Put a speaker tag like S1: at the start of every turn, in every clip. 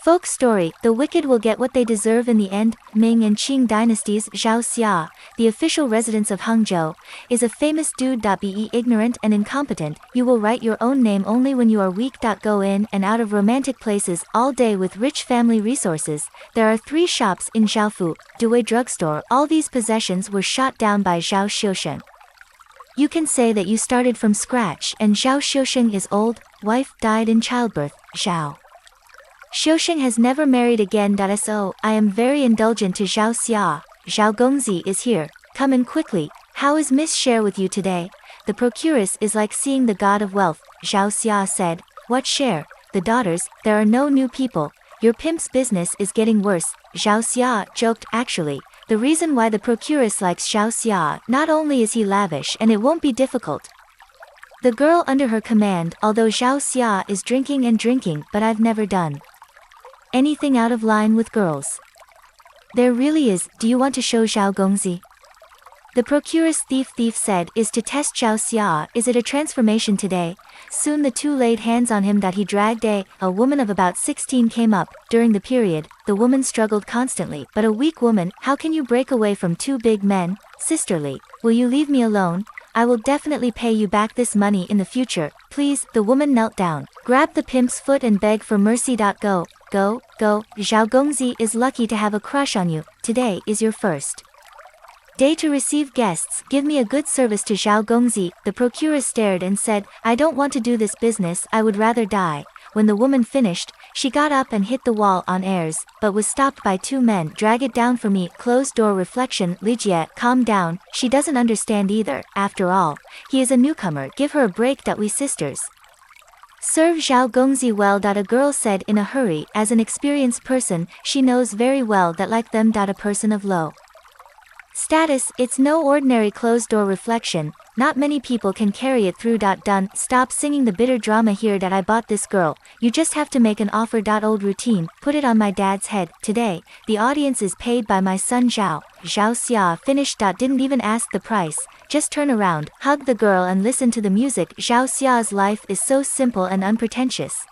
S1: Folk story, the wicked will get what they deserve in the end. Ming and Qing dynasties. Zhao Xia, the official residence of Hangzhou, is a famous dude. Be ignorant and incompetent, you will write your own name only when you are weak. Go in and out of romantic places all day with rich family resources. There are 3 shops in Zhaofu, Dewey drugstore. All these possessions were shot down by Zhao Xiusheng. You can say that you started from scratch, and Zhao Xiusheng is old, wife died in childbirth. Zhao Xiusheng has never married again. So, I am very indulgent to Zhao Xia. Zhao Gongzi is here, come in quickly. How is Miss Share with you today? The procuress is like seeing the god of wealth. Zhao Xia said, what Share? The daughters, there are no new people. Your pimp's business is getting worse. Zhao Xia joked, actually. The reason why the procuress likes Zhao Xia, not only is he lavish and it won't be difficult. The girl under her command, although Zhao Xia is drinking and drinking, but I've never done anything out of line with girls. There really is. Do you want to show Zhao Gongzi? The procuress thief said, is to test Zhao Xia. Is it a transformation today? Soon the 2 laid hands on him. He dragged a woman of about 16 came up. During the period, the woman struggled constantly, but a weak woman, how can you break away from 2 big men? Sisterly, will you leave me alone? I will definitely pay you back this money in the future, please. The woman knelt down, grabbed the pimp's foot and begged for mercy. Go, Zhao Gongzi is lucky to have a crush on you. Today is your first day to receive guests. Give me a good service to Zhao Gongzi. The procuress stared and said, I don't want to do this business, I would rather die. When the woman finished, she got up and hit the wall on airs, but was stopped by 2 men. Drag it down for me. Closed door reflection. Ligia, calm down, she doesn't understand either. After all, he is a newcomer. Give her a break. We sisters serve Zhao Gongzi well. A girl said in a hurry. As an experienced person, she knows very well that like them. A person of low status, it's no ordinary closed door reflection. Not many people can carry it through. Done. Stop singing the bitter drama here. I bought this girl. You just have to make an offer. Old routine. Put it on my dad's head. Today, the audience is paid by my son Zhao. Zhao Xia finished. Didn't even ask the price. Just turn around, hug the girl and listen to the music. Zhao Xia's life is so simple and unpretentious.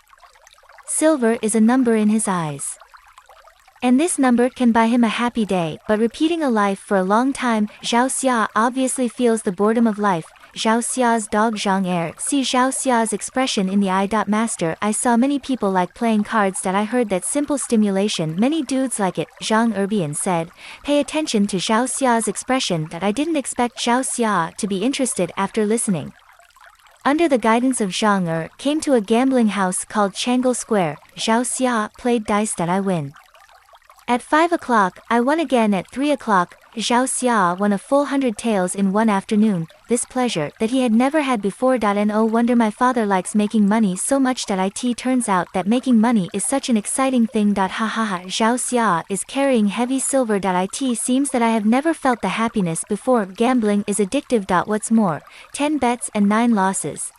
S1: Silver is a number in his eyes. And this number can buy him a happy day, but repeating a life for a long time. Zhao Xia obviously feels the boredom of life. Zhao Xia's dog Zhang Er. See Zhao Xia's expression in the eye. Master, I saw many people like playing cards. I heard that simple stimulation. Many dudes like it. Zhang Erbian said. Pay attention to Zhao Xia's expression. I didn't expect Zhao Xia to be interested. After listening, under the guidance of Zhang Er, came to a gambling house called Changle Square. Zhao Xia played dice. I win. At 5 o'clock, I won again. At 3 o'clock, Zhao Xia won a full 100 taels in one afternoon. This pleasure that he had never had before. No wonder my father likes making money so much. It turns out that making money is such an exciting thing. Ha ha ha. Zhao Xia is carrying heavy silver. It seems that I have never felt the happiness before. Gambling is addictive. What's more, 10 bets and 9 losses.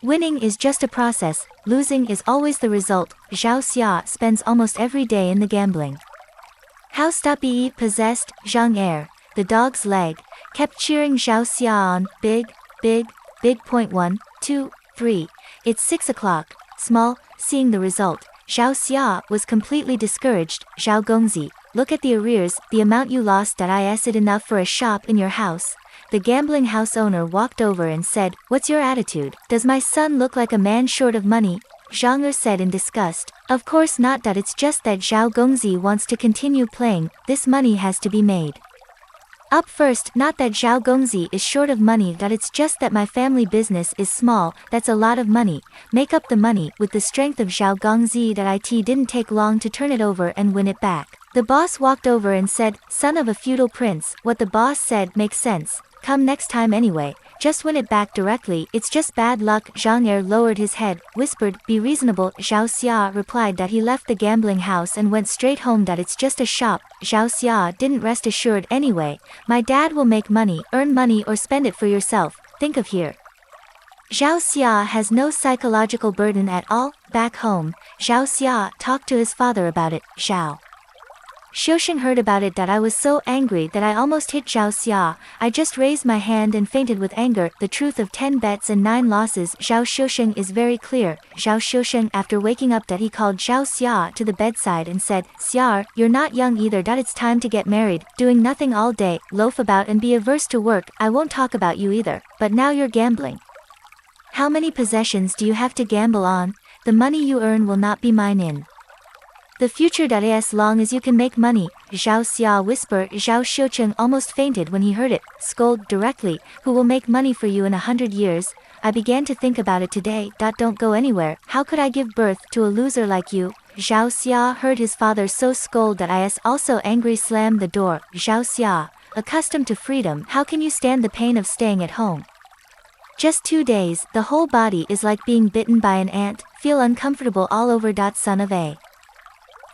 S1: Winning is just a process, losing is always the result. Zhao Xia spends almost every day in the gambling house. Be possessed. Zhang Er, the dog's leg, kept cheering Zhao Xia on. Big. Point 1, 2, 3. It's 6 o'clock. Small. Seeing the result, Zhao Xia was completely discouraged. Zhao Gongzi, look at the arrears, the amount you lost. Is it enough for a shop in your house? The gambling house owner walked over and said, what's your attitude? Does my son look like a man short of money? Zhang Er said in disgust, of course not. It's just that Zhao Gongzi wants to continue playing. This money has to be made up first. Not that Zhao Gongzi is short of money. It's just that my family business is small. That's a lot of money. Make up the money. With the strength of Zhao Gongzi. It didn't take long to turn it over and win it back. The boss walked over and said, son of a feudal prince, what the boss said makes sense. Come next time anyway, just win it back directly. It's just bad luck. Zhang Er lowered his head, whispered, be reasonable. Zhao Xia replied that he left the gambling house and went straight home. It's just a shop. Zhao Xia didn't rest assured. Anyway, my dad will make money, earn money or spend it for yourself. Think of here. Zhao Xia has no psychological burden at all. Back home, Zhao Xia talked to his father about it. Zhao Xiusheng heard about it that I was so angry that I almost hit Zhao Xia. I just raised my hand and fainted with anger. The truth of 10 bets and 9 losses. Zhao Xiusheng is very clear. Zhao Xiusheng, after waking up, that he called Zhao Xia to the bedside and said, Xiar, you're not young either. It's time to get married. Doing nothing all day, loaf about and be averse to work. I won't talk about you either. But now you're gambling. How many possessions do you have to gamble on? The money you earn will not be mine in the future. As long as you can make money. Zhao Xia whispered. Zhao Xiucheng almost fainted when he heard it. Scold directly. Who will make money for you in 100 years? I began to think about it today. Don't go anywhere. How could I give birth to a loser like you? Zhao Xia heard his father so scold that is also angry, slammed the door. Zhao Xia, accustomed to freedom, how can you stand the pain of staying at home? Just 2 days, the whole body is like being bitten by an ant, feel uncomfortable all over. Son of a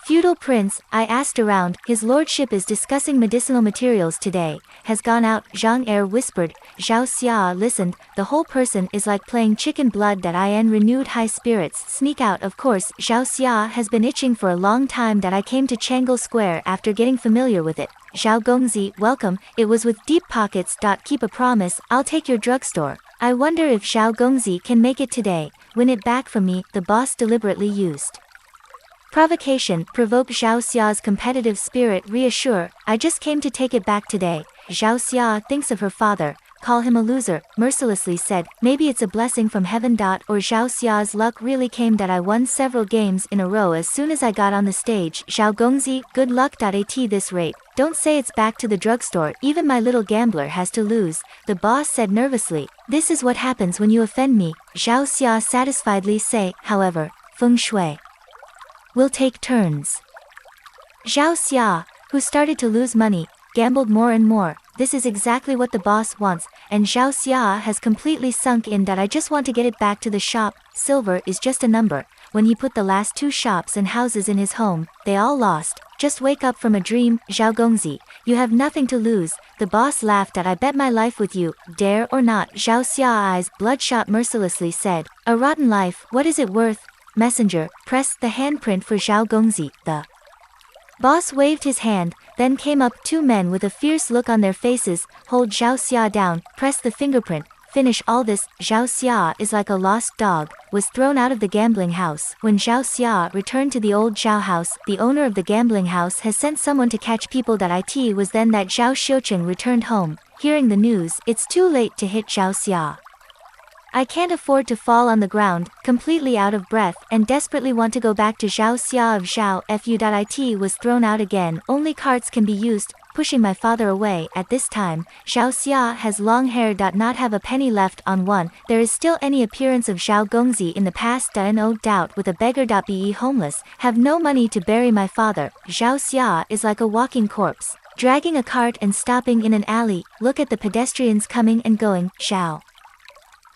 S1: feudal prince, I asked around. His lordship is discussing medicinal materials today. Has gone out, Zhang Er whispered. Zhao Xia listened. The whole person is like playing chicken blood. In renewed high spirits. Sneak out. Of course, Zhao Xia has been itching for a long time. I came to Changle Square after getting familiar with it. Zhao Gongzi, welcome. It was with deep pockets. Keep a promise. I'll take your drugstore. I wonder if Zhao Gongzi can make it today. Win it back from me. The boss deliberately used provocation, provoke Zhao Xia's competitive spirit. Reassure, I just came to take it back today. Zhao Xia thinks of her father, call him a loser, mercilessly said, maybe it's a blessing from heaven. Or Zhao Xia's luck really came that I won several games in a row as soon as I got on the stage. Zhao Gongzi, good luck. At this rate, don't say it's back to the drugstore, even my little gambler has to lose, the boss said nervously. This is what happens when you offend me, Zhao Xia satisfiedly say. However, feng shui will take turns. Zhao Xia, who started to lose money, gambled more and more. This is exactly what the boss wants, and Zhao Xia has completely sunk in. I just want to get it back to the shop. Silver is just a number. When he put the last 2 shops and houses in his home, they all lost. Just wake up from a dream, Zhao Gongzi. You have nothing to lose. The boss laughed. I bet my life with you, dare or not. Zhao Xia eyes bloodshot mercilessly said, a rotten life, what is it worth? Messenger, press the handprint for Zhao Gongzi. The boss waved his hand, then came up 2 men with a fierce look on their faces, hold Zhao Xia down, press the fingerprint, finish all this. Zhao Xia is like a lost dog, was thrown out of the gambling house. When Zhao Xia returned to the old Zhao house, the owner of the gambling house has sent someone to catch people. It was then that Zhao Xiucheng returned home. Hearing the news, it's too late to hit Zhao Xia. I can't afford to fall on the ground, completely out of breath, and desperately want to go back to Zhao Xia of Zhao Fu. It was thrown out again. Only carts can be used, pushing my father away. At this time, Zhao Xia has long hair. Not have a penny left on one. There is still any appearance of Zhao Gongzi in the past. No doubt with a beggar. Be homeless, have no money to bury my father. Zhao Xia is like a walking corpse, dragging a cart and stopping in an alley. Look at the pedestrians coming and going. Zhao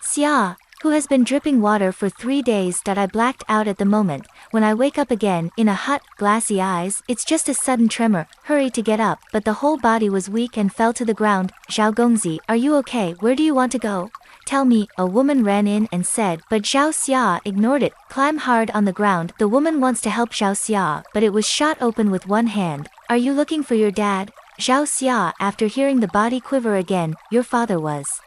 S1: Xia, who has been dripping water for 3 days. I blacked out at the moment. When I wake up again, in a hut, glassy eyes, it's just a sudden tremor, hurry to get up, but the whole body was weak and fell to the ground. Zhao Gongzi, are you okay? Where do you want to go? Tell me, a woman ran in and said, but Zhao Xia ignored it. Climb hard on the ground. The woman wants to help Zhao Xia, but it was shot open with one hand. Are you looking for your dad? Zhao Xia, after hearing the body quiver again, your father was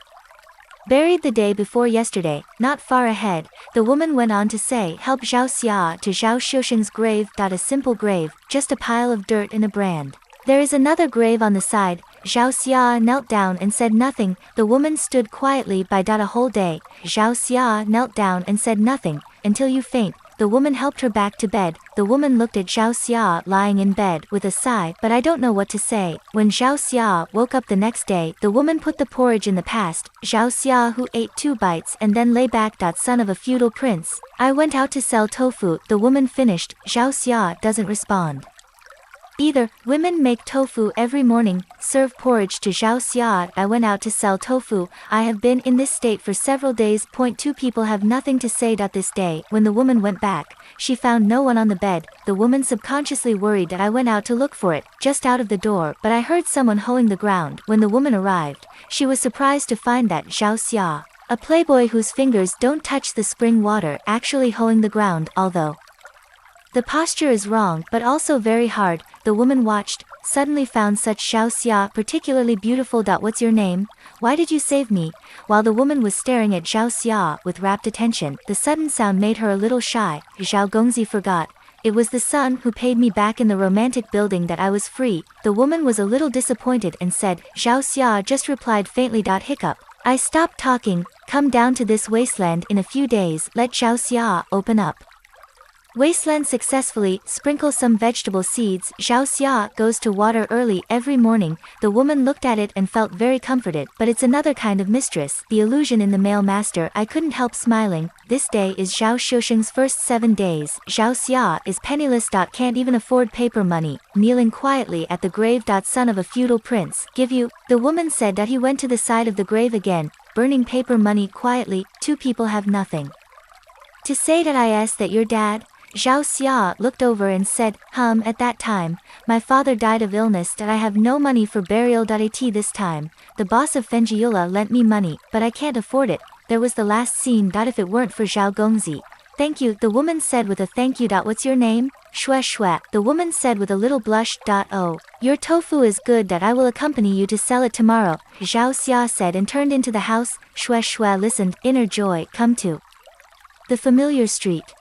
S1: buried the day before yesterday, not far ahead. The woman went on to say, help Zhao Xia to Zhao Xiusheng's grave. A simple grave, just a pile of dirt and a brand. There is another grave on the side. Zhao Xia knelt down and said nothing. The woman stood quietly by. A whole day. Zhao Xia knelt down and said nothing, until you faint. The woman helped her back to bed. The woman looked at Zhao Xia lying in bed with a sigh, but I don't know what to say. When Zhao Xia woke up the next day, the woman put the porridge in the past. Zhao Xia, who ate 2 bites and then lay back. Son of a feudal prince. I went out to sell tofu. The woman finished. Zhao Xia doesn't respond either. Women make tofu every morning, serve porridge to Zhao Xia. I went out to sell tofu. I have been in this state for several days. 2 people have nothing to say. This day, when the woman went back, she found no one on the bed. The woman subconsciously worried that I went out to look for it, just out of the door, but I heard someone hoeing the ground. When the woman arrived, she was surprised to find that Zhao Xia, a playboy whose fingers don't touch the spring water, actually hoeing the ground. Although The posture is wrong but also very hard. The woman watched, suddenly found such Xiao Xia particularly beautiful. What's your name? Why did you save me? While the woman was staring at Xiao Xia with rapt attention, the sudden sound made her a little shy. Zhao Gongzi forgot. It was the son who paid me back in the romantic building that I was free. The woman was a little disappointed and said, Xiao Xia just replied faintly. Hiccup. I stopped talking, come down to this wasteland in a few days, let Xiao Xia open up. Wasteland successfully, sprinkle some vegetable seeds. Xiao Xia goes to water early every morning. The woman looked at it and felt very comforted. But it's another kind of mistress, the illusion in the male master. I couldn't help smiling. This day is Zhao Shusheng's first 7 days. Xiao Xia is penniless. Can't even afford paper money, kneeling quietly at the grave. Son of a feudal prince, give you. The woman said that he went to the side of the grave again, burning paper money quietly. 2 people have nothing to say. That I asked that your dad? Zhao Xia looked over and said, at that time, my father died of illness. That I have no money for burial. At this time, the boss of Fenjiula lent me money, but I can't afford it. There was the last scene. If it weren't for Zhao Gongzi. Thank you, the woman said with a thank you. What's your name? Shue Shue, the woman said with a little blush. Oh, your tofu is good. I will accompany you to sell it tomorrow, Zhao Xia said and turned into the house. Shue Shue listened, inner joy, come to the familiar street.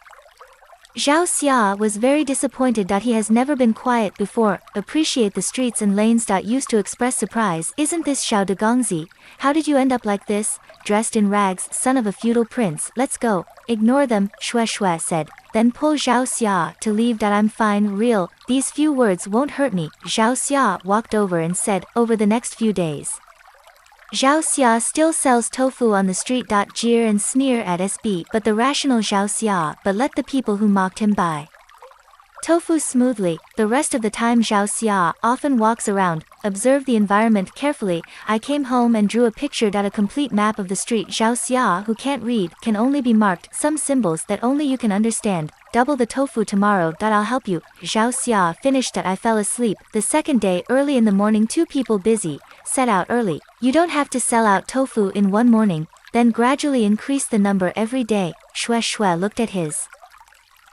S1: Zhao Xia was very disappointed. He has never been quiet before. Appreciate the streets and lanes. Used to express surprise. Isn't this Xiao de Gongzi? How did you end up like this? Dressed in rags, son of a feudal prince. Let's go. Ignore them, Shue Shue said. Then pull Zhao Xia to leave. I'm fine, real. These few words won't hurt me. Zhao Xia walked over and said, over the next few days. Zhao Xia still sells tofu on the street. Jeer and sneer at SB, but the rational Zhao Xia, but let the people who mocked him buy tofu smoothly. The rest of the time Zhao Xia often walks around, observe the environment carefully. I came home and drew a picture. A complete map of the street. Zhao Xia, who can't read, can only be marked some symbols that only you can understand. Double the tofu tomorrow. I'll help you. Zhao Xia finished. I fell asleep. The second day, early in the morning, 2 people busy. Set out early. You don't have to sell out tofu in one morning, then gradually increase the number every day. Shue Shue looked at his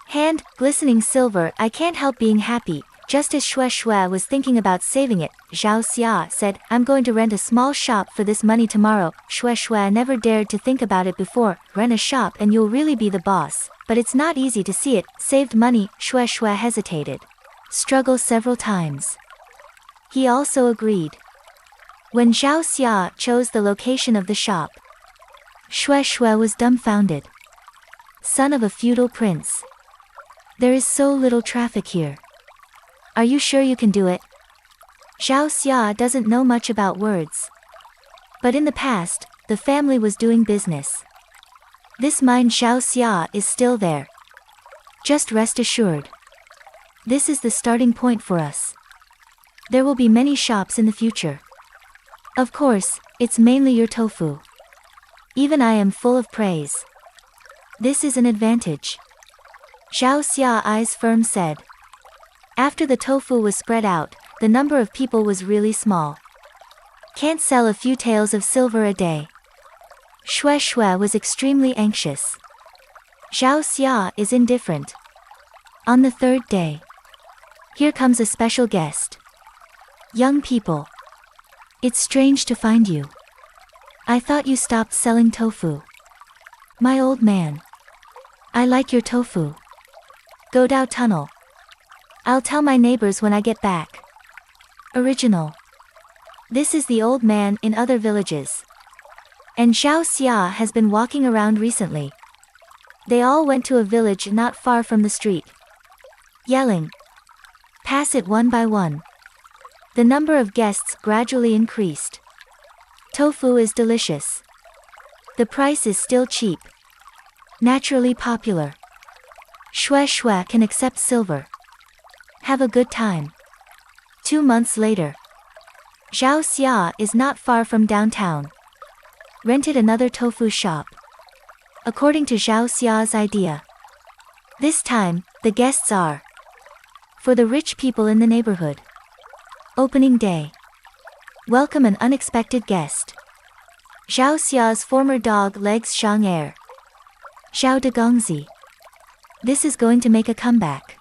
S1: hand, glistening silver. I can't help being happy. Just as Shue Shue was thinking about saving it, Zhao Xia said, I'm going to rent a small shop for this money tomorrow. Shue Shue never dared to think about it before. Rent a shop and you'll really be the boss. But it's not easy to see it. Saved money. Shue Shue hesitated. Struggle several times. He also agreed. When Zhao Xia chose the location of the shop, Shue Shue was dumbfounded. Son of a feudal prince. There is so little traffic here. Are you sure you can do it? Zhao Xia doesn't know much about words. But in the past, the family was doing business. This mine Zhao Xia is still there. Just rest assured. This is the starting point for us. There will be many shops in the future. Of course, it's mainly your tofu. Even I am full of praise. This is an advantage. Zhao Xia, eyes firm, said. After the tofu was spread out, the number of people was really small. Can't sell a few taels of silver a day. Shue Shue was extremely anxious. Zhao Xia is indifferent. On the 3rd day, here comes a special guest. Young people. It's strange to find you. I thought you stopped selling tofu. My old man. I like your tofu. Godao Tunnel. I'll tell my neighbors when I get back. Original. This is the old man in other villages. And Zhao Xia has been walking around recently. They all went to a village not far from the street. Yelling. Pass it one by one. The number of guests gradually increased. Tofu is delicious. The price is still cheap. Naturally popular. Shue Shue can accept silver. Have a good time. 2 months later. Zhao Xia is not far from downtown. Rented another tofu shop. According to Zhao Xia's idea. This time, the guests are for the rich people in the neighborhood. Opening day. Welcome an unexpected guest. Zhao Xia's former dog legs Shang Air. Xiao de Gongzi. This is going to make a comeback.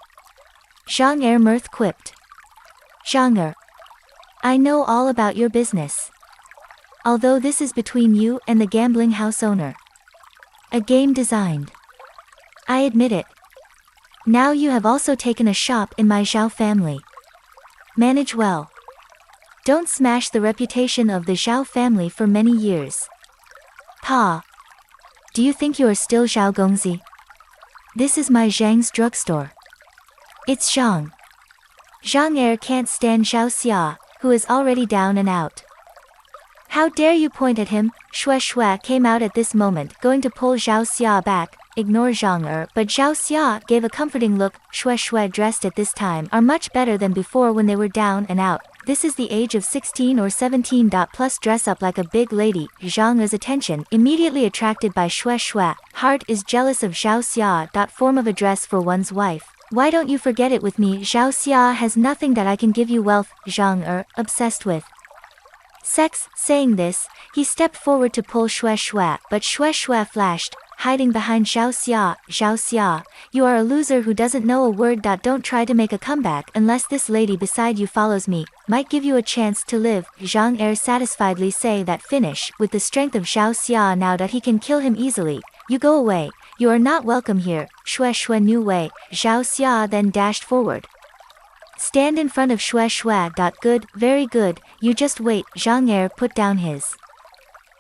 S1: Zhang Er mirth quipped. Zhang Er, I know all about your business. Although this is between you and the gambling house owner. A game designed. I admit it. Now you have also taken a shop in my Zhao family. Manage well. Don't smash the reputation of the Zhao family for many years. Pa. Do you think you are still Zhao Gongzi? This is my Zhang's drugstore. It's Zhang. Zhang Er can't stand Zhao Xia, who is already down and out. How dare you point at him? Xue Xue came out at this moment, going to pull Zhao Xia back. Ignore Zhang Er, but Zhao Xia gave a comforting look. Xue Xue dressed at this time are much better than before when they were down and out. This is the age of 16 or 17. Plus dress up like a big lady. Zhang Er's attention, immediately attracted by Xue Xue. Heart is jealous of Zhao Xia. Form of address for one's wife. Why don't you forget it with me? Zhao Xia has nothing that I can give you. Wealth. Zhang Er, obsessed with sex. Saying this, he stepped forward to pull Xue Xue, but Xue Xue flashed, hiding behind Zhao Xia. Zhao Xia, you are a loser who doesn't know a word. Don't try to make a comeback unless this lady beside you follows me. Might give you a chance to live. Zhang Er satisfiedly say that finish. With the strength of Zhao Xia now that he can kill him easily. You go away. You are not welcome here. Xue Xue knew way. Zhao Xia then dashed forward. Stand in front of Xue Xue. Good, very good, you just wait. Zhang Er put down his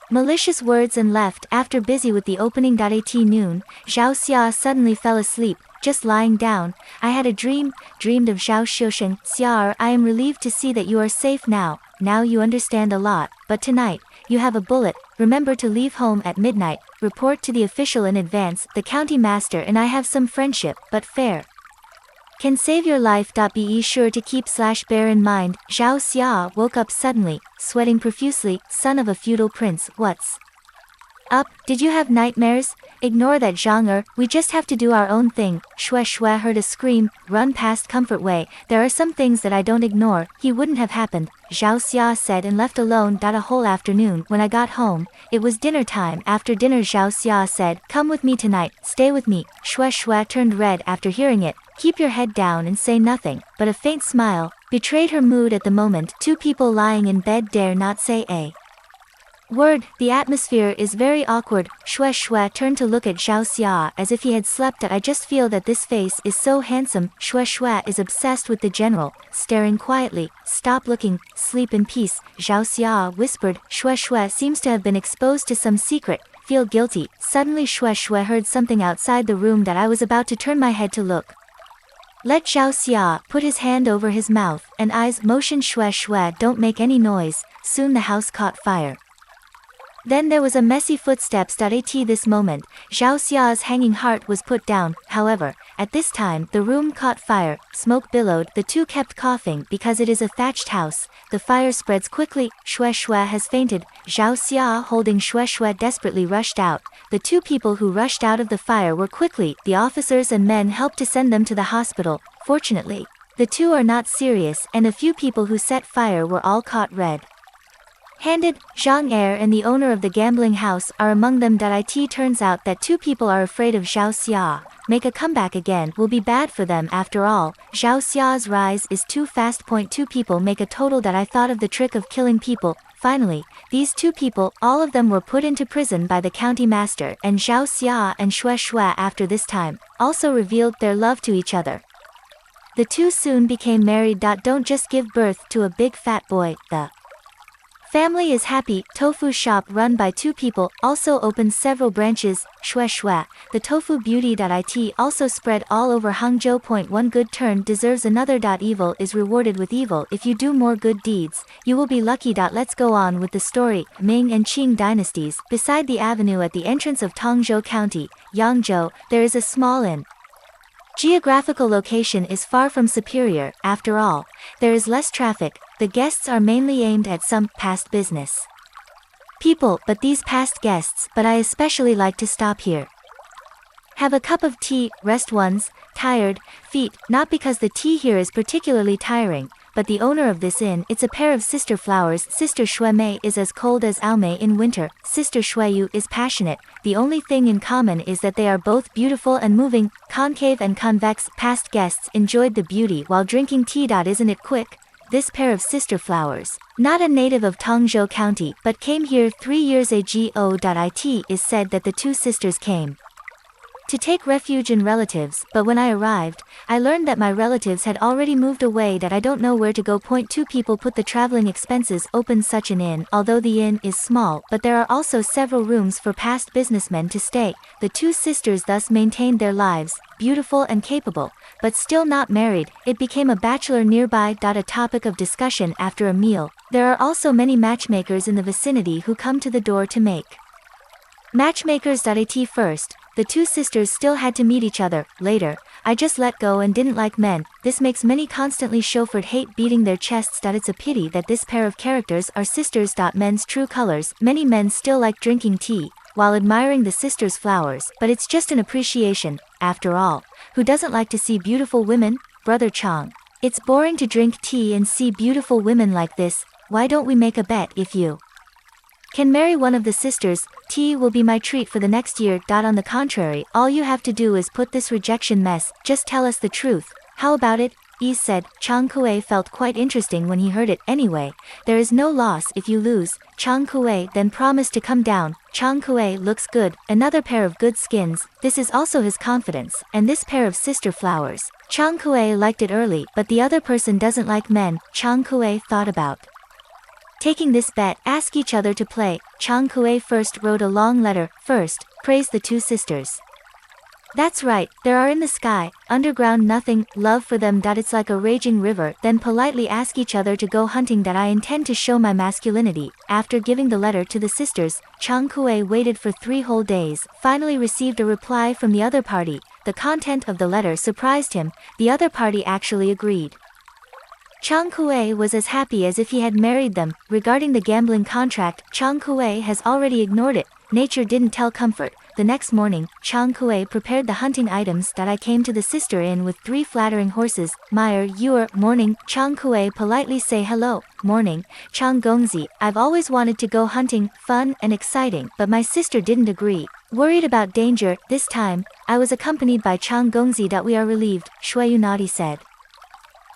S1: malicious words and left. After busy with the opening. At noon, Zhao Xia suddenly fell asleep, just lying down. I had a dreamed of Zhao Xiusheng. Xia, I am relieved to see that you are safe now. Now you understand a lot, but tonight, you have a bullet. Remember to leave home at midnight. Report to the official in advance. The county master and I have some friendship, but fair can save your life. Be sure to keep / bear in mind. Zhao Xia woke up suddenly, sweating profusely. Son of a feudal prince, what's up? Did you have nightmares? Ignore that, Zhang Er, we just have to do our own thing. Xue Xue heard a scream, run past Comfort Way. There are some things that I don't ignore. He wouldn't have happened, Zhao Xia said, and left alone. A whole afternoon. When I got home, it was dinner time. After dinner, Zhao Xia said, come with me tonight, stay with me. Xue Xue turned red after hearing it. Keep your head down and say nothing, but a faint smile betrayed her mood at the moment. Two people lying in bed dare not say a word. The atmosphere is very awkward. Xue Xue turned to look at Zhao Xia as if he had slept. I just feel that this face is so handsome. Xue Xue is obsessed with the general, staring quietly. Stop looking, sleep in peace, Zhao Xia whispered. Xue Xue seems to have been exposed to some secret. Feel guilty. Suddenly Xue Xue heard something outside the room. I was about to turn my head to look. Let Zhao Xia put his hand over his mouth and eyes. Motion. Xue Xue, don't make any noise. Soon the house caught fire. Then there was a messy footsteps. At this moment, Zhao Xia's hanging heart was put down. However, at this time the room caught fire, smoke billowed. The two kept coughing because it is a thatched house. The fire spreads quickly. Xue Xue has fainted. Zhao Xia holding Xue Xue desperately rushed out. The two people who rushed out of the fire were quickly. The officers and men helped to send them to the hospital. Fortunately, the two are not serious, and the few people who set fire were all caught red-handed. Zhang Er and the owner of the gambling house are among them. It turns out that two people are afraid of Zhao Xia. Make a comeback again will be bad for them after all. Zhao Xia's rise is too fast. Two people make a total. I thought of the trick of killing people. Finally, these two people, all of them were put into prison by the county master, and Zhao Xia and Xue Xue after this time also revealed their love to each other. The two soon became married. Don't just give birth to a big fat boy. The family is happy. Tofu shop run by two people also opens several branches. Xue Xue, the tofu beauty. It also spread all over Hangzhou. One good turn deserves another. Evil is rewarded with evil. If you do more good deeds, you will be lucky. Let's go on with the story. Ming and Qing dynasties. Beside the avenue at the entrance of Tongzhou County, Yangzhou, there is a small inn. Geographical location is far from superior. After all, there is less traffic. The guests are mainly aimed at some past business people, but these past guests, but I especially like to stop here. Have a cup of tea, rest one's tired feet, not because the tea here is particularly tiring, but the owner of this inn, it's a pair of sister flowers. Sister Shuemei is as cold as Aomei in winter. Sister Shueyu is passionate. The only thing in common is that they are both beautiful and moving, concave and convex. Past guests enjoyed the beauty while drinking tea. Isn't it quick? This pair of sister flowers, not a native of Tongzhou County, but came here 3 years ago. It is said that the two sisters came to take refuge in relatives, but when I arrived, I learned that my relatives had already moved away. That I don't know where to go. Two people put the traveling expenses. Open such an inn, although the inn is small, but there are also several rooms for past businessmen to stay. The two sisters thus maintained their lives, beautiful and capable, but still not married. It became a bachelor nearby. A topic of discussion after a meal. There are also many matchmakers in the vicinity who come to the door to make matchmakers. At first, the two sisters still had to meet each other. Later, I just let go and didn't like men. This makes many constantly chauffeured hate beating their chests. It's a pity that this pair of characters are sisters. Men's true colors. Many men still like drinking tea while admiring the sisters' flowers, but it's just an appreciation. After all, who doesn't like to see beautiful women? Brother Chang. It's boring to drink tea and see beautiful women like this. Why don't we make a bet? If you can marry one of the sisters, tea will be my treat for the next year. On the contrary, all you have to do is put this rejection mess. Just tell us the truth. How about it? Yi said. Chang Kuei felt quite interesting when he heard it. Anyway, there is no loss if you lose. Chang Kuei then promised to come down. Chang Kuei looks good, another pair of good skins. This is also his confidence, and this pair of sister flowers. Chang Kuei liked it early, but the other person doesn't like men. Chang Kuei thought about taking this bet. Ask each other to play. Chang Kuei first wrote a long letter. First, praise the two sisters. That's right, there are in the sky, underground nothing, love for them. It's like a raging river. Then politely ask each other to go hunting. I intend to show my masculinity. After giving the letter to the sisters, Chang Kuei waited for 3 whole days, finally received a reply from the other party. The content of the letter surprised him. The other party actually agreed. Chang Kuei was as happy as if he had married them. Regarding the gambling contract, Chang Kuei has already ignored it. Nature didn't tell comfort. The next morning, Chang Kuei prepared the hunting items. I came to the sister inn with 3 flattering horses. Meyer, you're morning. Chang Kuei politely say hello. Morning, Chang Gongzi. I've always wanted to go hunting, fun and exciting, but my sister didn't agree. Worried about danger, this time, I was accompanied by Chang Gongzi. We are relieved, Shueyu Nadi said.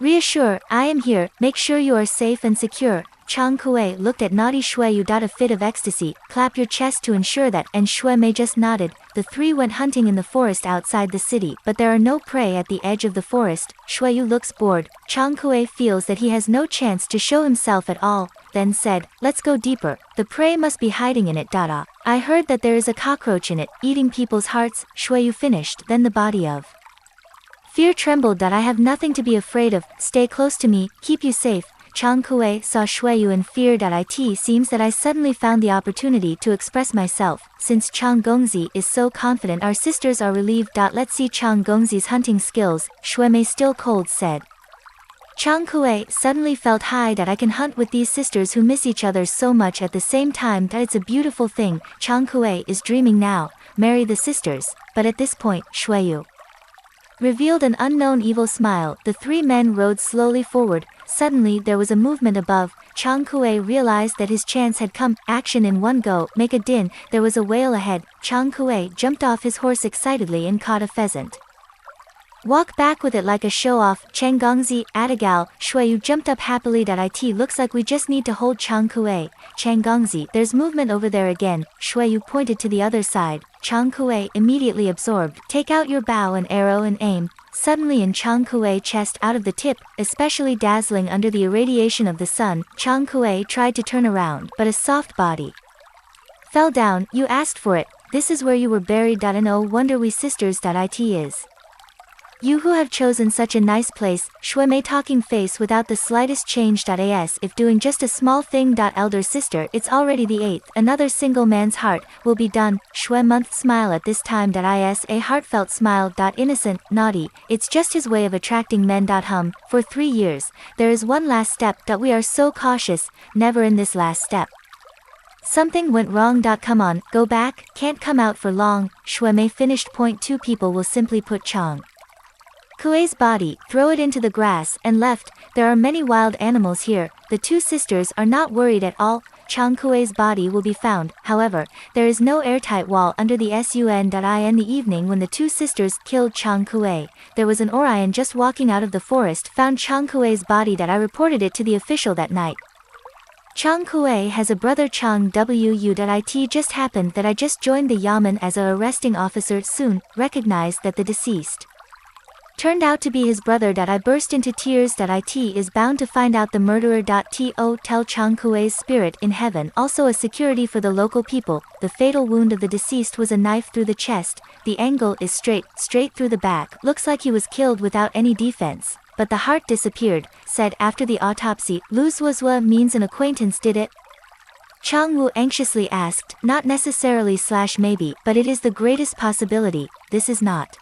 S1: Reassure, I am here. Make sure you are safe and secure. Chang Kuei looked at naughty Shueyu. A fit of ecstasy. Clap your chest to ensure that. And Shuemei just nodded. The 3 went hunting in the forest outside the city, but there are no prey at the edge of the forest. Shueyu looks bored. Chang Kuei feels that he has no chance to show himself at all, then said, let's go deeper. The prey must be hiding in it. I heard that there is a cockroach in it, eating people's hearts. Shueyu finished. Then the body of fear trembled. I have nothing to be afraid of. Stay close to me, keep you safe. Chang Kuei saw Shueyu and feared. It seems that I suddenly found the opportunity to express myself. Since Chang Gongzi is so confident, our sisters are relieved. Let's see Chang Gongzi's hunting skills. Shuemei, still cold, said. Chang Kuei suddenly felt high. I can hunt with these sisters who miss each other so much at the same time. It's a beautiful thing. Chang Kuei is dreaming now. Marry the sisters. But at this point, Shueyu revealed an unknown evil smile. The 3 men rode slowly forward. Suddenly there was a movement above. Chang Kuei realized that his chance had come. Action in one go. Make a din. There was a whale ahead. Chang Kuei jumped off his horse excitedly and caught a pheasant. Walk back with it like a show-off. Chang Gongzi, Adagal, Shueyu jumped up happily. It looks like we just need to hold Chang Kuei. Chang Gongzi, there's movement over there again. Shueyu pointed to the other side. Chang Kuei immediately absorbed. Take out your bow and arrow and aim. Suddenly in Chang Kuei chest, out of the tip, especially dazzling under the irradiation of the sun, Chang Kuei tried to turn around, but a soft body fell down. You asked for it. This is where you were buried. No wonder we sisters. It is you who have chosen such a nice place. Shuemei talking face without the slightest change. As if doing just a small thing. Elder sister, it's already the 8th. Another single man's heart will be done. Shue month smile at this time. Is a heartfelt smile. Innocent, naughty. It's just his way of attracting men. For 3 years. There is one last step. We are so cautious. Never in this last step. Something went wrong. Come on, go back. Can't come out for long. Shuemei finished. Point 2 people will simply put Chang Kuei's body, throw it into the grass, and left. There are many wild animals here. The two sisters are not worried at all. Chang Kuei's body will be found. However, there is no airtight wall under the sun. In the evening when the two sisters killed Chang Kuei, there was an Orion just walking out of the forest found Chang Kuei's body. I reported it to the official that night. Chang Kuei has a brother Chang Wu. It just happened that I just joined the yamen as a arresting officer. Soon, recognized that the deceased turned out to be his brother. I burst into tears. It is bound to find out the murderer. To tell Chang Kuei's spirit in heaven, also a security for the local people. The fatal wound of the deceased was a knife through the chest. The angle is straight through the back. Looks like he was killed without any defense. But the heart disappeared, said after the autopsy. Luzwazwa means an acquaintance did it? Chang Wu anxiously asked, not necessarily / maybe, but it is the greatest possibility. This is not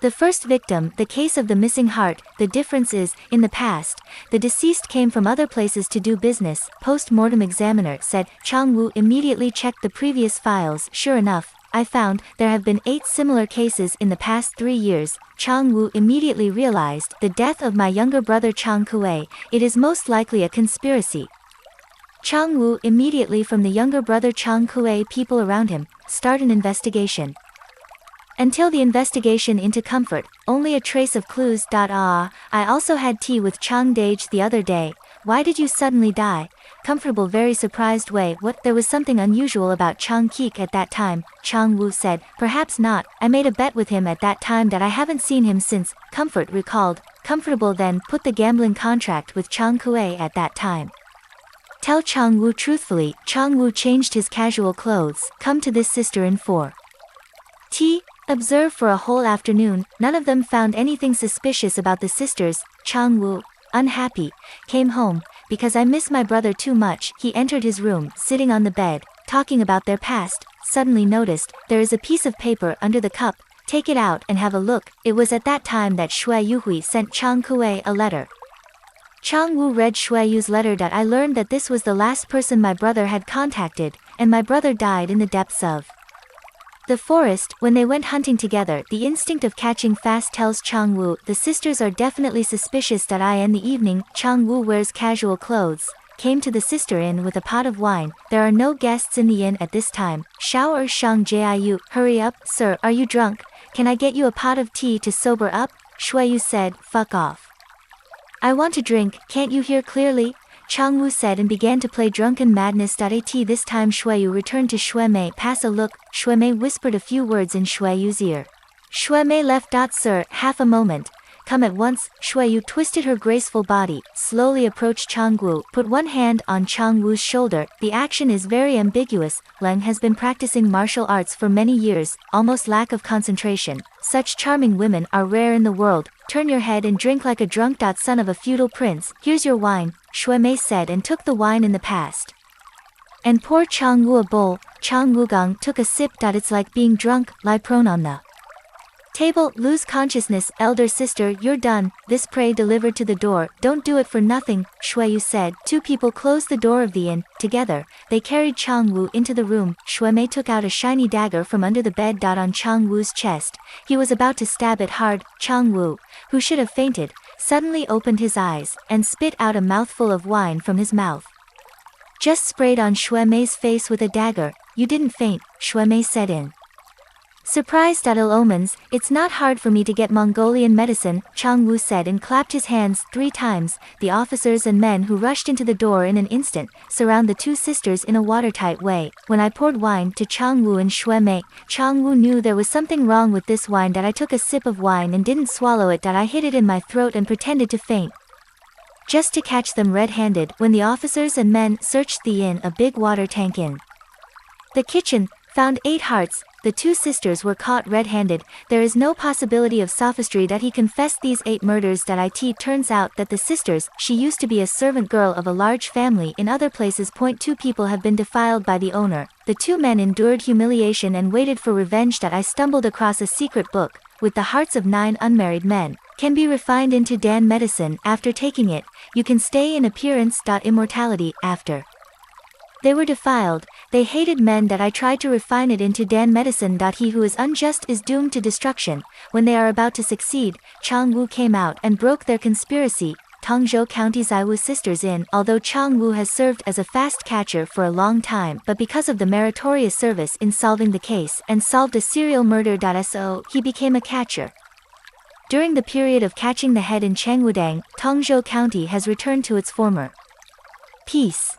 S1: the first victim, the case of the missing heart. The difference is, in the past, the deceased came from other places to do business, post-mortem examiner said. Chang Wu immediately checked the previous files. Sure enough, I found there have been 8 similar cases in the past 3 years. Chang Wu immediately realized the death of my younger brother Chang Kuei. It is most likely a conspiracy. Chang Wu immediately from the younger brother Chang Kuei people around him, start an investigation. Until the investigation into comfort, only a trace of clues. I also had tea with Chang Dage the other day. Why did you suddenly die? Comfortable, very surprised way. What? There was something unusual about Chang Kik at that time, Chang Wu said. Perhaps not. I made a bet with him at that time that I haven't seen him since. Comfort recalled. Comfortable then put the gambling contract with Chang Kuei at that time. Tell Chang Wu truthfully. Chang Wu changed his casual clothes. Come to this sister in 4. T. Observe for a whole afternoon. None of them found anything suspicious about the sisters. Chang Wu, unhappy, came home. Because I miss my brother too much. He entered his room, sitting on the bed, talking about their past. Suddenly noticed, there is a piece of paper under the cup. Take it out and have a look. It was at that time that Shui Yuhui sent Chang Kuei a letter. Chang Wu read Shui Yu's letter. I learned that this was the last person my brother had contacted, and my brother died in the depths of the forest. When they went hunting together, the instinct of catching fast tells Chang Wu. The sisters are definitely suspicious. In the evening, Chang Wu wears casual clothes, came to the sister inn with a pot of wine. There are no guests in the inn at this time. Shao Shang Jiu, hurry up, sir, are you drunk? Can I get you a pot of tea to sober up? Shui Yu said, fuck off. I want to drink, can't you hear clearly? Chang Wu said and began to play Drunken Madness. This time Shui Yu returned to Shui Mei. Pass a look. Shui Mei whispered a few words in Shui Yu's ear. Shui Mei left. Sir, half a moment. Come at once. Shui Yu twisted her graceful body, slowly approached Chang Wu, put one hand on Chang Wu's shoulder. The action is very ambiguous. Leng has been practicing martial arts for many years, almost lack of concentration. Such charming women are rare in the world. Turn your head and drink like a drunk. Son of a feudal prince, here's your wine, Shui Mei said and took the wine in the past. And pour Chang Wu a bowl. Chang Wugang took a sip. It's like being drunk. Lie prone on the table, lose consciousness. Elder sister, you're done. This prey delivered to the door. Don't do it for nothing, Shui Yu said. 2 people closed the door of the inn. Together, they carried Chang Wu into the room. Shui Mei took out a shiny dagger from under the bed. On Chang Wu's chest. He was about to stab it hard. Chang Wu, who should have fainted, suddenly opened his eyes, and spit out a mouthful of wine from his mouth. Just sprayed on Shui Mei's face with a dagger. You didn't faint, Shui Mei said in surprised. Ill omens. It's not hard for me to get Mongolian medicine, Chang Wu said and clapped his hands 3 times. The officers and men who rushed into the door in an instant, surround the 2 sisters in a watertight way. When I poured wine to Chang Wu and Shui Mei, Chang Wu knew there was something wrong with this wine. I took a sip of wine and didn't swallow it. I hid it in my throat and pretended to faint, just to catch them red-handed. When the officers and men searched the inn, a big water tank in the kitchen, found 8 hearts. The 2 sisters were caught red-handed. There is no possibility of sophistry that he confessed these 8 murders. It turns out that the sisters, she used to be a servant girl of a large family in other places. 2 people have been defiled by the owner. The 2 men endured humiliation and waited for revenge. I stumbled across a secret book, with the hearts of 9 unmarried men, can be refined into Dan medicine. After taking it, you can stay in appearance. Immortality. After they were defiled, They hated men that I tried to refine it into Dan medicine. He who is unjust is doomed to destruction. When they are about to succeed, Chang Wu came out and broke their conspiracy. Tongzhou County's Aiwu Sisters Inn. Although Chang Wu has served as a fast catcher for a long time, but because of the meritorious service in solving the case and solved a serial murder. So he became a catcher. During the period of catching the head in Changwudang, Tongzhou County has returned to its former peace.